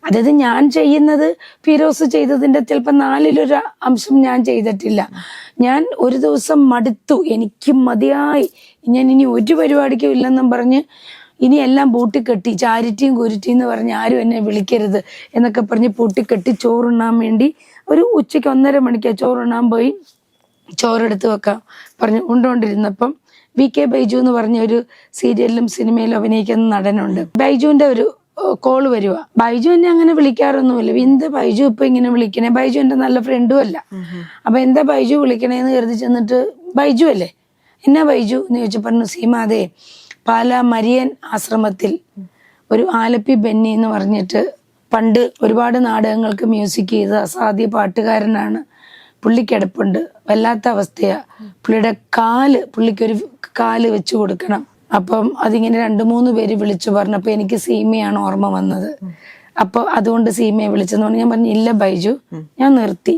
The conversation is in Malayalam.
അതായത് ഞാൻ ചെയ്യുന്നത് ഫിറോസ് ചെയ്തതിന്റെ ചിലപ്പോൾ 4/1 അംശം ഞാൻ ചെയ്തിട്ടില്ല. ഞാൻ ഒരു ദിവസം മടുത്തു, എനിക്ക് മതിയായി, ഞാൻ ഇനി ഒരു പരിപാടിക്കും ഇല്ലെന്നും പറഞ്ഞ് ഇനി എല്ലാം പൂട്ടിക്കെട്ടി, ചാരിറ്റിയും കുരുറ്റിയും എന്ന് പറഞ്ഞ് ആരും എന്നെ വിളിക്കരുത് എന്നൊക്കെ പറഞ്ഞ് പൂട്ടിക്കെട്ടി ചോറുണ്ണാൻ വേണ്ടി ഒരു ഉച്ചയ്ക്ക് 1:30 മണിക്ക് ചോറുണ്ണാൻ പോയി. ചോറെടുത്ത് വെക്കാം പറഞ്ഞു ഉണ്ടോണ്ടിരുന്നപ്പം VK ബൈജു എന്ന് പറഞ്ഞ ഒരു സീരിയലിലും സിനിമയിലും അഭിനയിക്കുന്ന നടനുണ്ട്. ബൈജുവിന്റെ ഒരു കോള് വരുക. ബൈജു എന്നെ അങ്ങനെ വിളിക്കാറൊന്നുമില്ല. എന്താ ബൈജു ഇപ്പൊ ഇങ്ങനെ വിളിക്കണേ? ബൈജു എന്റെ നല്ല ഫ്രണ്ടും അല്ല. അപ്പൊ എന്താ ബൈജു വിളിക്കണേന്ന് കരുതി ചെന്നിട്ട്, ബൈജു അല്ലേ, എന്നാ ബൈജു എന്ന് ചോദിച്ചു. പറഞ്ഞു, സീമ അതെ, പാലാ മരിയൻ ആശ്രമത്തിൽ ഒരു ആലപ്പി ബെന്നി എന്ന് പറഞ്ഞിട്ട് പണ്ട് ഒരുപാട് നാടകങ്ങൾക്ക് മ്യൂസിക് ചെയ്ത അസാധ്യ പാട്ടുകാരനാണ്. പുള്ളി കിടപ്പുണ്ട്, വല്ലാത്ത അവസ്ഥയാ. പുള്ളിയുടെ പുള്ളിക്കൊരു കാല് വെച്ച് കൊടുക്കണം. അപ്പം അതിങ്ങനെ 2-3 പേര് വിളിച്ചു പറഞ്ഞപ്പോൾ എനിക്ക് സീമയാണ് ഓർമ്മ വന്നത്. അപ്പൊ അതുകൊണ്ട് സീമയെ വിളിച്ചെന്ന് പറഞ്ഞു. ഞാൻ പറഞ്ഞു, ഇല്ല ബൈജു, ഞാൻ നിർത്തി.